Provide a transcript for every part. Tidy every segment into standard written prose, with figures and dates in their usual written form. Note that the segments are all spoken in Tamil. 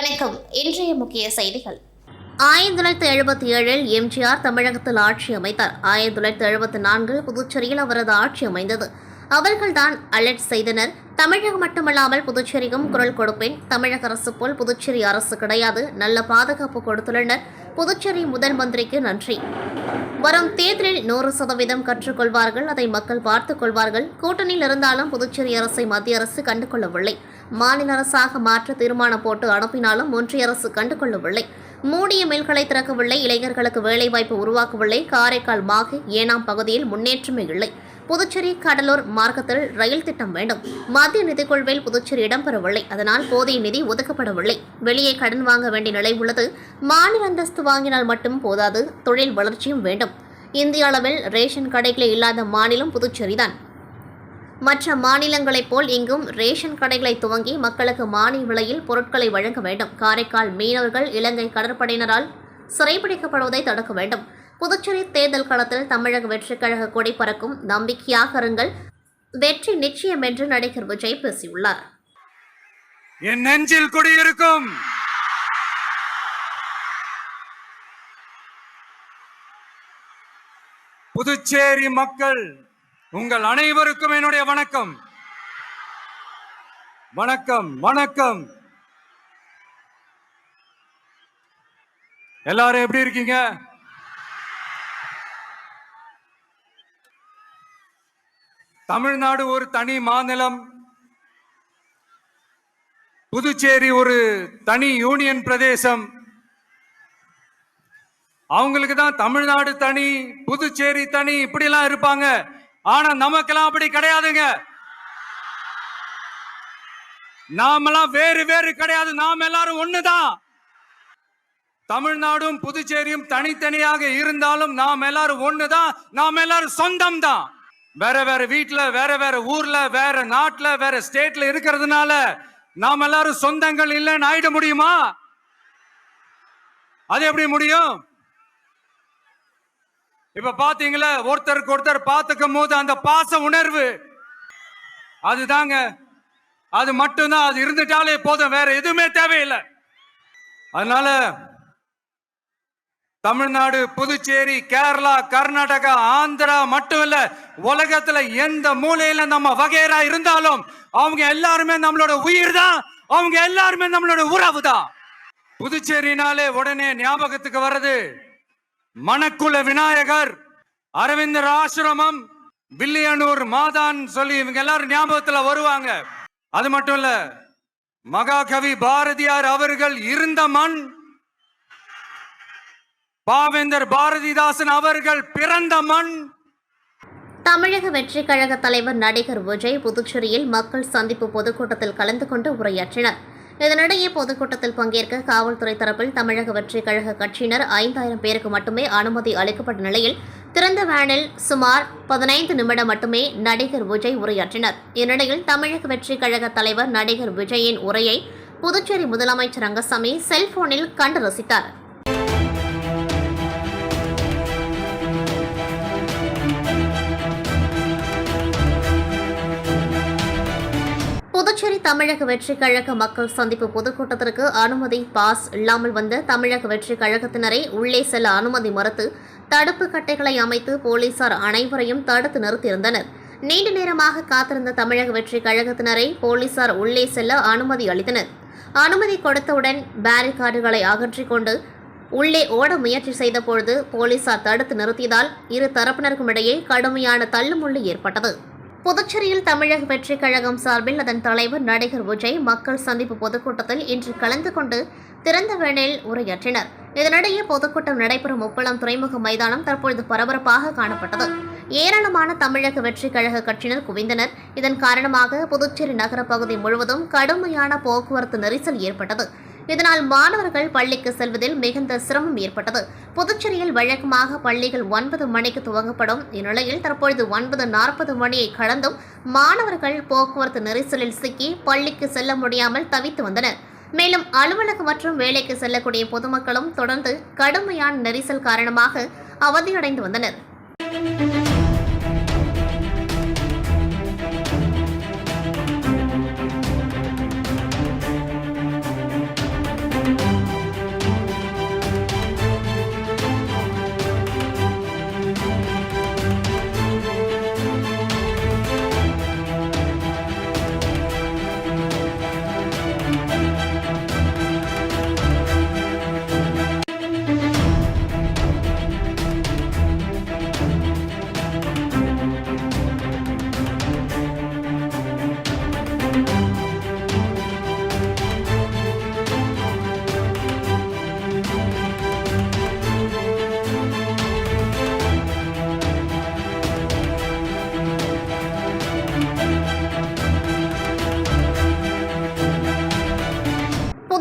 வணக்கம். இன்றைய முக்கிய செய்திகள். 1977 எம்ஜிஆர் தமிழகத்தில் ஆட்சி அமைத்தார். 1974 புதுச்சேரியில் அவரது ஆட்சி அமைந்தது. அவர்கள்தான் அலர்ட் செய்தனர். தமிழகம் மட்டுமல்லாமல் புதுச்சேரியும் குரல் கொடுப்பேன், தமிழக அரசு போல் புதுச்சேரி அரசு கிடையாது, நல்ல பாதுகாப்பு கொடுத்துள்ளனர், புதுச்சேரி முதல் மந்திரிக்கு நன்றி. வரும் தேர்தலில் 100% கற்றுக்கொள்வார்கள், அதை மக்கள் பார்த்துக் கொள்வார்கள். கூட்டணியில் இருந்தாலும் புதுச்சேரி அரசை மத்திய அரசு கண்டுகொள்ளவில்லை. மாநில அரசாக மாற்ற தீர்மானம் போட்டு அனுப்பினாலும் ஒன்றிய அரசு கண்டுகொள்ளவில்லை. மூடிய மில்களை திறக்கவில்லை, இளைஞர்களுக்கு வேலைவாய்ப்பு உருவாக்கவில்லை. காரைக்கால், மாஹே, ஏனாம் பகுதியில் முன்னேற்றமே இல்லை. புதுச்சேரி கடலூர் மார்க்கத்தில் ரயில் திட்டம் வேண்டும். மத்திய நிதிக்குழுவில் புதுச்சேரி இடம்பெறவில்லை, அதனால் போதிய நிதி ஒதுக்கப்படவில்லை. வெளியே கடன் வாங்க வேண்டிய நிலை உள்ளது. மாநில அந்தஸ்து வாங்கினால் மட்டும் போதாது, தொழில் வளர்ச்சியும் வேண்டும். இந்திய அளவில் ரேஷன் கடைகளே இல்லாத மாநிலம் புதுச்சேரிதான். மற்ற மாநிலங்களைப் போல் இங்கும் ரேஷன் கடைகளை துவங்கி மக்களுக்கு மானிய விலையில் பொருட்களை வழங்க வேண்டும். காரைக்கால் மீனவர்கள் இலங்கை கடற்படையினரால் சிறைபிடிக்கப்படுவதை தடுக்க வேண்டும். புதுச்சேரி தேர்தல் களத்தில் தமிழக வெற்றிக் கழக கொடி பறக்கும், நம்பிக்கையாக இருங்கள், வெற்றி நிச்சயம் என்று நடிகர் விஜய் பேசியுள்ளார். என் நெஞ்சில் குடியிருக்கும் புதுச்சேரி மக்கள் உங்கள் அனைவருக்கும் என்னுடைய வணக்கம். வணக்கம் வணக்கம். எல்லாரும் எப்படி இருக்கீங்க? தமிழ்நாடு ஒரு தனி மாநிலம், புதுச்சேரி ஒரு தனி யூனியன் பிரதேசம். அவங்களுக்கு தான் தமிழ்நாடு தனி, புதுச்சேரி தனி, இப்படிலாம் இருப்பாங்க. ஆனா நமக்கெல்லாம் அப்படி கிடையாதுங்க. நாமெல்லாம் வேறு வேறு கிடையாது, நாம் எல்லாரும் ஒண்ணுதான். தமிழ்நாடும் புதுச்சேரியும் தனித்தனியாக இருந்தாலும் நாம் எல்லாரும் ஒண்ணுதான், நாம் எல்லாரும் சொந்தம் தான். வேற வேற வீட்டுல, வேற வேற ஊர்ல, வேற நாட்டுல, வேற ஸ்டேட்ல இருக்கிறதுனால நாம் எல்லாரும் சொந்தங்கள் இல்லைன்னு ஆயிட முடியுமா? அது எப்படி முடியும்? இப்ப பாத்தீங்களா, ஒருத்தருக்கு ஒருத்தர் பார்த்துக்கும் போது அந்த பாச உணர்வு, அதுதாங்க, அது மட்டும்தான். அது இருந்துட்டாலே போதும், வேற எதுவுமே தேவையில்லை. அதனால தமிழ்நாடு, புதுச்சேரி, கேரளா, கர்நாடகா, ஆந்திரா மட்டும் இல்ல, உலகத்துல எந்த மூலையில நம்ம வகைரா இருந்தாலும் அவங்க எல்லாருமே நம்மளோட உயிர் தான், அவங்க எல்லாருமே நம்மளோட உறவு தான். புதுச்சேரினாலே உடனே ஞாபகத்துக்கு வர்றது மணக்குள விநாயகர், அரவிந்தர் ஆசிரமம், வில்லியனூர் மாதான் சொல்லி இவங்க எல்லாரும் ஞாபகத்துல வருவாங்க. அது மட்டும் இல்ல, மகாகவி பாரதியார் அவர்கள் இருந்த மண், பாவேந்தர் பாரதிதாசன் அவர்கள் பிறந்த மண். தமிழக வெற்றிக் கழக தலைவர் நடிகர் விஜய் புதுச்சேரியில் மக்கள் சந்திப்பு பொதுக்கூட்டத்தில் கலந்து கொண்டு உரையாற்றினார். இதனிடையே பொதுக்கூட்டத்தில் பங்கேற்க காவல்துறை தரப்பில் தமிழக வெற்றிக் கழக கட்சியினர் 5000 பேருக்கு மட்டுமே அனுமதி அளிக்கப்பட்ட நிலையில் திறந்த வேனில் சுமார் 15 நிமிடம் மட்டுமே நடிகர் விஜய் உரையாற்றினார். இந்நிலையில் தமிழக வெற்றிக் கழக தலைவர் நடிகர் விஜயின் உரையை புதுச்சேரி முதலமைச்சர் ரங்கசாமி செல்போனில் கண்டு ரசித்தார். புதுச்சேரி தமிழக வெற்றிக் கழக மக்கள் சந்திப்பு பொதுக்கூட்டத்திற்கு அனுமதி பாஸ் இல்லாமல் வந்த தமிழக வெற்றிக் கழகத்தினரை உள்ளே செல்ல அனுமதி மறுத்து தடுப்பு கட்டைகளை அமைத்து போலீசார் அனைவரையும் தடுத்து நிறுத்தியிருந்தனர். நீண்ட நேரமாக காத்திருந்த தமிழக வெற்றிக் கழகத்தினரை போலீசார் உள்ளே செல்ல அனுமதி அளித்தனர். அனுமதி கொடுத்தவுடன் பேரிகார்டுகளை அகற்றிக் கொண்டு உள்ளே ஓட முயற்சி செய்தபொழுது போலீசார் தடுத்து நிறுத்தியதால் இரு தரப்பினருக்கும் இடையே கடுமையான தள்ளுமுள்ளு ஏற்பட்டது. புதுச்சேரியில் தமிழக வெற்றிக் கழகம் சார்பில் அதன் தலைவர் நடிகர் விஜய் மக்கள் சந்திப்பு பொதுக்கூட்டத்தில் இன்று கலந்து கொண்டு திறந்த வேளையில் உரையாற்றினர். இதனிடையே பொதுக்கூட்டம் நடைபெறும் உப்பளம் துறைமுக மைதானம் தற்பொழுது பரபரப்பாக காணப்பட்டது. ஏராளமான தமிழக வெற்றிக் கழக கட்சியினர் குவிந்தனர். இதன் காரணமாக புதுச்சேரி நகர பகுதி முழுவதும் கடுமையான போக்குவரத்து நெரிசல் ஏற்பட்டது. இதனால் மாணவர்கள் பள்ளிக்கு செல்வதில் மிகுந்த சிரமம் ஏற்பட்டது. புதுச்சேரியில் வழக்கமாக பள்ளிகள் 9 மணிக்கு துவங்கப்படும். இந்நிலையில் தற்பொழுது 9:40 மணியை கடந்தும் மாணவர்கள் போக்குவரத்து நெரிசலில் சிக்கி பள்ளிக்கு செல்ல முடியாமல் தவித்து வந்தனர். மேலும் அலுவலகம் மற்றும் வேலைக்கு செல்லக்கூடிய பொதுமக்களும் தொடர்ந்து கடுமையான நெரிசல் காரணமாக அவதியடைந்து வந்தனர்.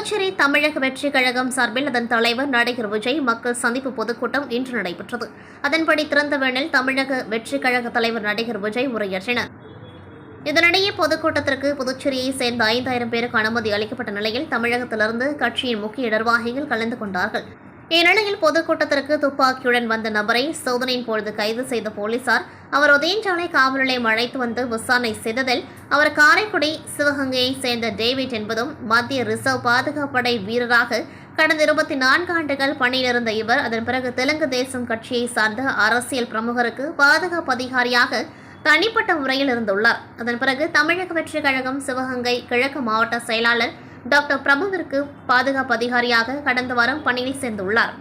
புதுச்சேரி தமிழக வெற்றிக் கழகம் சார்பில் அதன் தலைவர் நடிகர் விஜய் மக்கள் சந்திப்பு பொதுக்கூட்டம் இன்று நடைபெற்றது. அதன்படி திறந்தவெளியில் தமிழக வெற்றிக் கழக தலைவர் நடிகர் விஜய் உரையாற்றினார். இதனிடையே பொதுக்கூட்டத்திற்கு புதுச்சேரியை சேர்ந்த 5000 பேருக்கு அனுமதி அளிக்கப்பட்ட நிலையில் தமிழகத்திலிருந்து கட்சியின் முக்கிய நிர்வாகிகள் கலந்து கொண்டார்கள். இந்நிலையில் பொதுக்கூட்டத்திற்கு துப்பாக்கியுடன் வந்த நபரை சோதனையின் பொழுது கைது செய்த போலீசார் அவர் உதயஞ்சாலை காவல் நிலையம் அழைத்து வந்து விசாரணை செய்ததில் அவர் காரைக்குடி சிவகங்கையை சேர்ந்த டேவிட் என்பதும் மத்திய ரிசர்வ் பாதுகாப்படை வீரராக கடந்த 24 ஆண்டுகள் பணியிலிருந்த இவர் அதன் பிறகு தெலுங்கு தேசம் கட்சியை சார்ந்த அரசியல் பிரமுகருக்கு பாதுகாப்பு அதிகாரியாக தனிப்பட்ட முறையில் இருந்துள்ளார். அதன் பிறகு தமிழக வெற்றிக் கழகம் சிவகங்கை கிழக்கு மாவட்ட செயலாளர் டாக்டர் பிரபுவிற்கு பாதுகாப்பு அதிகாரியாக கடந்த வாரம் பணியில் சேர்ந்துள்ளார்.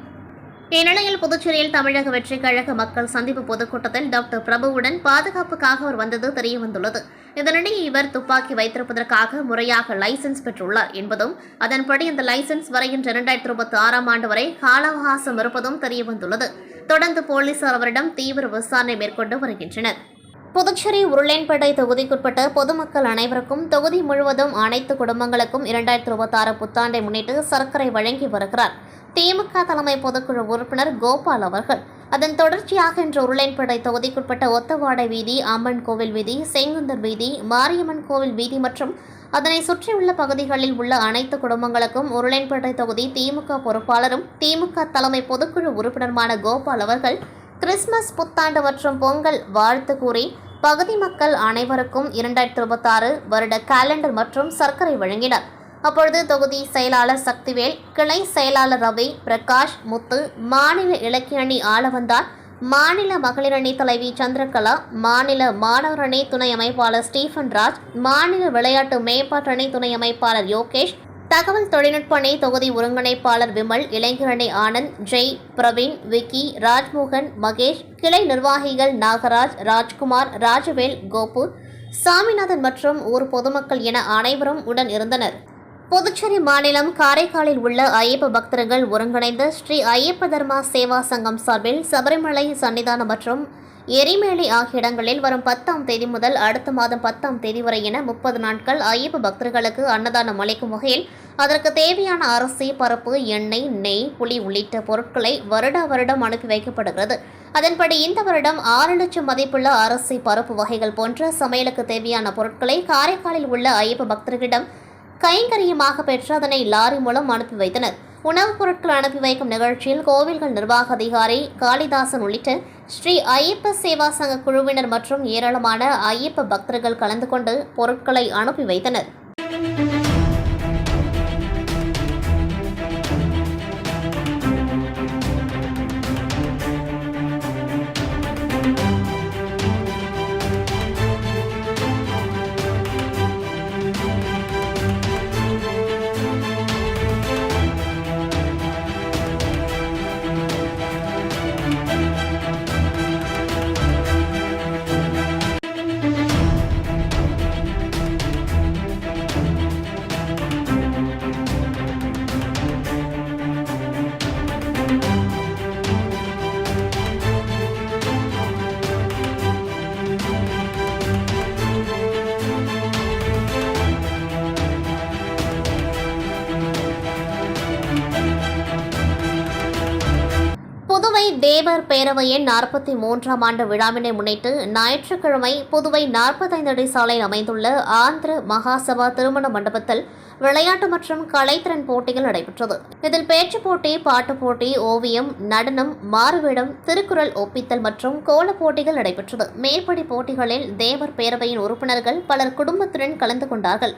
இந்நிலையில் புதுச்சேரியில் தமிழக வெற்றிக் கழக மக்கள் சந்திப்பு பொதுக்கூட்டத்தில் டாக்டர் பிரபுவுடன் பாதுகாப்புக்காக அவர் வந்தது தெரியவந்துள்ளது. இதனிடையே இவர் துப்பாக்கி வைத்திருப்பதற்காக முறையாக லைசென்ஸ் பெற்றுள்ளார் என்பதும் அதன்படி இந்த லைசென்ஸ் வருகின்ற 2026 ஆண்டு வரை கால அவகாசம் இருப்பதும் தெரியவந்துள்ளது. தொடர்ந்து போலீசார் அவரிடம் தீவிர விசாரணை மேற்கொண்டு வருகின்றனர். புதுச்சேரி உருளையன்பேட்டை தொகுதிக்குட்பட்ட பொதுமக்கள் அனைவருக்கும் தொகுதி முழுவதும் அனைத்து குடும்பங்களுக்கும் 2026 புத்தாண்டை முன்னிட்டு சர்க்கரை வழங்கி வருகிறார் திமுக தலைமை பொதுக்குழு உறுப்பினர் கோபால் அவர்கள். அதன் தொடர்ச்சியாக இன்று உருளையன்பேட்டை தொகுதிக்குட்பட்ட ஒத்தவாடை வீதி, அம்மன் கோவில் வீதி, செங்குந்தர் வீதி, மாரியம்மன் கோவில் வீதி மற்றும் அதனை சுற்றியுள்ள பகுதிகளில் உள்ள அனைத்து குடும்பங்களுக்கும் உருளையன்பேட்டை தொகுதி திமுக பொறுப்பாளரும் திமுக தலைமை பொதுக்குழு உறுப்பினருமான கோபால் அவர்கள் கிறிஸ்துமஸ், புத்தாண்டு மற்றும் பொங்கல் வாழ்த்து கூறி பகுதி மக்கள் அனைவருக்கும் 2026 வருட காலண்டர் மற்றும் சர்க்கரை வழங்கினர். அப்பொழுது தொகுதி செயலாளர் சக்திவேல், கிளை செயலாளர் ரவி, பிரகாஷ், முத்து, மாநில இலக்கிய அணி ஆளவந்தார், மாநில மகளிர் அணி தலைவி சந்திரகலா, மாநில மாணவர் அணி துணை அமைப்பாளர் ஸ்டீஃபன் ராஜ், மாநில விளையாட்டு மேம்பாட்டு அணி துணை அமைப்பாளர் யோகேஷ், தகவல் தொழில்நுட்ப அணி தொகுதி ஒருங்கிணைப்பாளர் விமல், இளைஞர் அணி ஆனந்த், ஜெய், பிரவீன், விக்கி, ராஜ்மோகன், மகேஷ், கிளை நிர்வாகிகள் நாகராஜ், ராஜ்குமார், ராஜவேல், கோபு, சாமிநாதன் மற்றும் ஊர் பொதுமக்கள் என அனைவரும் உடன் இருந்தனர். புதுச்சேரி மாநிலம் காரைக்காலில் உள்ள ஐயப்ப பக்தர்கள் ஒருங்கிணைந்த ஸ்ரீ ஐயப்ப தர்மா சேவா சங்கம் சார்பில் சபரிமலை சன்னிதானம் மற்றும் எரிமேலி ஆகிய இடங்களில் வரும் 10ஆம் தேதி முதல் அடுத்த மாதம் 10ஆம் தேதி வரை என 30 நாட்கள் ஐயப்ப பக்தர்களுக்கு அன்னதானம் அளிக்கும் வகையில் அதற்கு தேவையான அரிசி, பருப்பு, எண்ணெய், நெய், புளி உள்ளிட்ட பொருட்களை வருடம் அனுப்பி வைக்கப்படுகிறது. அதன்படி இந்த வருடம் 6 லட்சம் மதிப்புள்ள அரிசி, பருப்பு வகைகள் போன்ற சமையலுக்கு தேவையான பொருட்களை காரைக்காலில் உள்ள ஐயப்ப பக்தர்களிடம் கைங்கரியமாக பெற்று அதனை லாரி மூலம் அனுப்பி வைத்தனர். உணவுப் பொருட்கள் அனுப்பி வைக்கும் நிகழ்ச்சியில் கோவில்கள் நிர்வாக அதிகாரி காளிதாசன் உள்ளிட்ட ஸ்ரீ ஐயப்ப சேவா சங்க குழுவினர் மற்றும் ஏராளமான ஐயப்ப பக்தர்கள் கலந்து கொண்டு பொருட்களை அனுப்பி வைத்தனர். புதுவை தேவர் பேரவையின் 43ஆம் ஆண்டு விழாவினை முன்னிட்டு ஞாயிற்றுக்கிழமை புதுவை 45 அடி சாலையில் அமைந்துள்ள ஆந்திர மகாசபா திருமண மண்டபத்தில் விளையாட்டு மற்றும் கலைத்திறன் போட்டிகள் நடைபெற்றது. இதில் பேச்சுப் போட்டி, பாட்டுப் போட்டி, ஓவியம், நடனம், மாறுவேடம், திருக்குறள் ஒப்பித்தல் மற்றும் கோலப் போட்டிகள் நடைபெற்றது. மேற்படி போட்டிகளில் தேவர் பேரவையின் உறுப்பினர்கள் பலர் குடும்பத்துடன் கலந்து கொண்டார்கள்.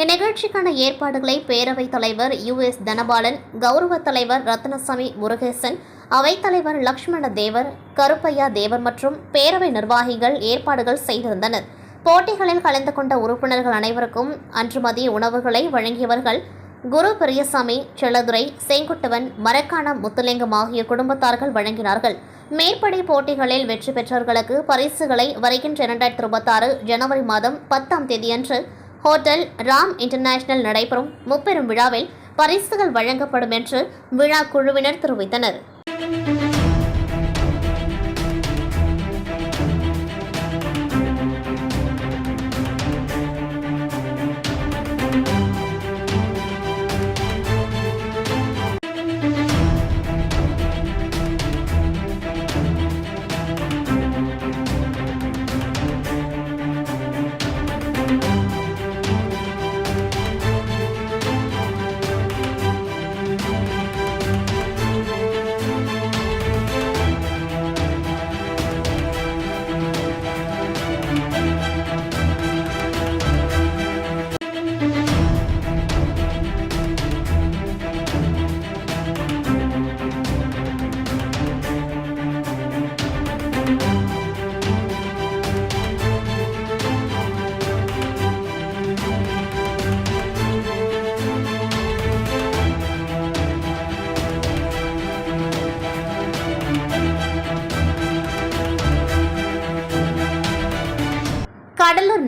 இந்நிகழ்ச்சிக்கான ஏற்பாடுகளை பேரவைத் தலைவர் US தனபாலன், கௌரவ தலைவர் ரத்னசாமி முருகேசன், அவைத்தலைவர் லக்ஷ்மண தேவர், கருப்பையா தேவர் மற்றும் பேரவை நிர்வாகிகள் ஏற்பாடுகள் செய்திருந்தனர். போட்டிகளில் கலந்து கொண்ட உறுப்பினர்கள் அனைவருக்கும் அன்று மதிய உணவுகளை வழங்கியவர்கள் குரு பெரியசாமி, செல்லதுரை, செங்குட்டவன், மரக்காணம் முத்துலிங்கம் ஆகிய குடும்பத்தார்கள் வழங்கினார்கள். மேற்படி போட்டிகளில் வெற்றி பெற்றவர்களுக்கு பரிசுகளை வருகின்ற 2026 ஜனவரி மாதம் 10ஆம் தேதியன்று ஹோட்டல் ராம் இன்டர்நேஷனல் நடைபெறும் முப்பெரும் விழாவில் பரிசுகள் வழங்கப்படும் என்று விழா குழுவினர் தெரிவித்தனர்.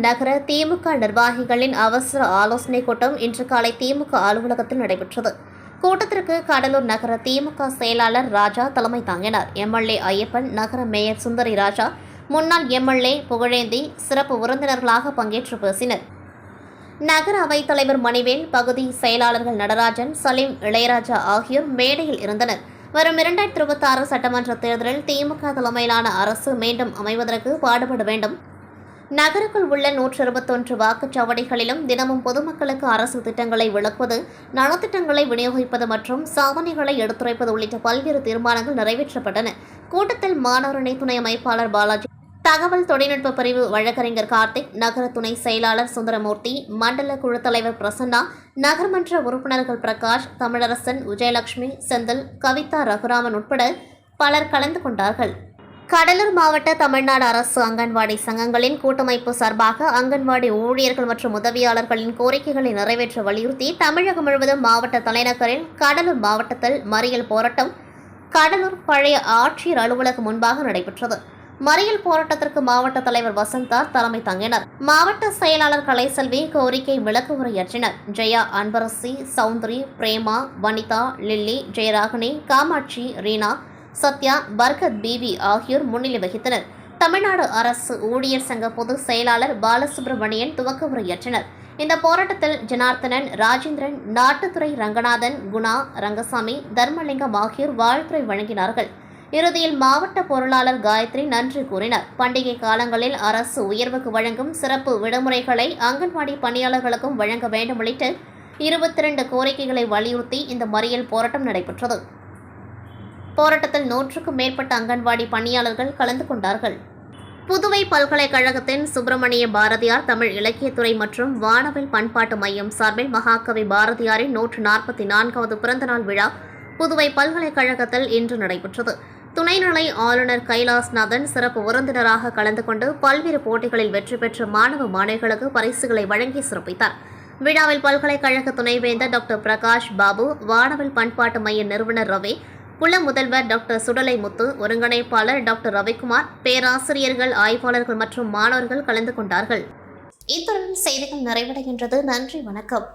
நகர திமுக நிர்வாகிகளின் அவசர ஆலோசனைக் கூட்டம் இன்று காலை திமுக அலுவலகத்தில் நடைபெற்றது. கூட்டத்திற்கு கடலூர் நகர திமுக செயலாளர் ராஜா தலைமை தாங்கினார். எம்எல்ஏ ஐயப்பன், நகர மேயர் சுந்தரி ராஜா, முன்னாள் எம்எல்ஏ புகழேந்தி சிறப்பு விருந்தினர்களாக பங்கேற்று பேசினர். நகர அவைத் தலைவர் மணிவேல், பகுதி செயலாளர்கள் நடராஜன், சலீம், இளையராஜா ஆகியோர் மேடையில் இருந்தனர். வரும் 2026 சட்டமன்ற தேர்தலில் திமுக தலைமையிலான அரசு மீண்டும் அமைவதற்கு பாடுபட வேண்டும். நகருக்குள் உள்ள 121 வாக்குச்சாவடிகளிலும் தினமும் பொதுமக்களுக்கு அரசு திட்டங்களை விளக்குவது, நலத்திட்டங்களை விநியோகிப்பது மற்றும் சாதனைகளை எடுத்துரைப்பது உள்ளிட்ட பல்வேறு தீர்மானங்கள் நிறைவேற்றப்பட்டன. கூட்டத்தில் மாநகரணி துணை அமைப்பாளர் பாலாஜி, தகவல் தொழில்நுட்ப பிரிவு வழக்கறிஞர் கார்த்திக், நகர துணை செயலாளர் சுந்தரமூர்த்தி, மண்டல குழு தலைவர் பிரசன்னா, நகர்மன்ற உறுப்பினர்கள் பிரகாஷ், தமிழரசன், விஜயலட்சுமி, செந்தில், கவிதா, ரகுராமன் உட்பட பலர் கலந்து கொண்டார்கள். கடலூர் மாவட்ட தமிழ்நாடு அரசு அங்கன்வாடி சங்கங்களின் கூட்டமைப்பு சார்பாக அங்கன்வாடி ஊழியர்கள் மற்றும் உதவியாளர்களின் கோரிக்கைகளை நிறைவேற்ற வலியுறுத்தி தமிழகம் முழுவதும் மாவட்ட தலைநகரில் கடலூர் மாவட்டத்தில் மறியல் போராட்டம் கடலூர் பழைய ஆட்சியர் அலுவலகம் முன்பாக நடைபெற்றது. மறியல் போராட்டத்திற்கு மாவட்ட தலைவர் வசந்தார் தலைமை தாங்கினர். மாவட்ட செயலாளர் கலைசெல்வி கோரிக்கை விளக்க உரையாற்றினர். ஜெயா, அன்பரசி, சௌந்தரி, பிரேமா, வனிதா, லில்லி, ஜெயராகினி, காமாட்சி, ரீனா, சத்யா, பர்கத் பிபி ஆகியோர் முன்னிலை வகித்தனர். தமிழ்நாடு அரசு ஊழியர் சங்க பொதுச் செயலாளர் பாலசுப்ரமணியன் துவக்க உரையாற்றினர். இந்த போராட்டத்தில் ஜனார்த்தனன், ராஜேந்திரன், நாட்டுத்துறை ரங்கநாதன், குணா, ரங்கசாமி, தர்மலிங்கம் ஆகியோர் வாழ்த்துரை வழங்கினார்கள். இறுதியில் மாவட்ட பொருளாளர் காயத்ரி நன்றி கூறினார். பண்டிகை காலங்களில் அரசு உயர்வுக்கு வழங்கும் சிறப்பு விடுமுறைகளை அங்கன்வாடி பணியாளர்களுக்கும் வழங்க வேண்டும் உள்ளிட்ட 22 கோரிக்கைகளை வலியுறுத்தி இந்த மறியல் போராட்டம் நடைபெற்றது. போராட்டத்தில் 100க்கும் மேற்பட்ட அங்கன்வாடி பணியாளர்கள் கலந்து கொண்டார்கள். புதுவை பல்கலைக்கழகத்தின் சுப்பிரமணிய பாரதியார் தமிழ் இலக்கியத்துறை மற்றும் வானவில் பண்பாட்டு மையம் சார்பில் மகாகவி பாரதியாரின் 144வது பிறந்தநாள் விழா புதுவை பல்கலைக்கழகத்தில் இன்று நடைபெற்றது. துணைநிலை ஆளுநர் கைலாஸ்நாதன் சிறப்பு விருந்தினராக கலந்து கொண்டு பல்வேறு போட்டிகளில் வெற்றி பெற்ற மாணவ மாணவிகளுக்கு பரிசுகளை வழங்கி சிறப்பித்தார். விழாவில் பல்கலைக்கழக துணைவேந்தர் டாக்டர் பிரகாஷ் பாபு, வானவில் பண்பாட்டு மைய நிறுவனர் ரவி, புல முதல்வர் டாக்டர் சுடலை முத்து, ஒருங்கிணைப்பாளர் டாக்டர் ரவிக்குமார், பேராசிரியர்கள், ஆய்வாளர்கள் மற்றும் மாணவர்கள் கலந்து கொண்டார்கள். இத்துடன் செய்திகள் நிறைவடைகின்றது. நன்றி, வணக்கம்.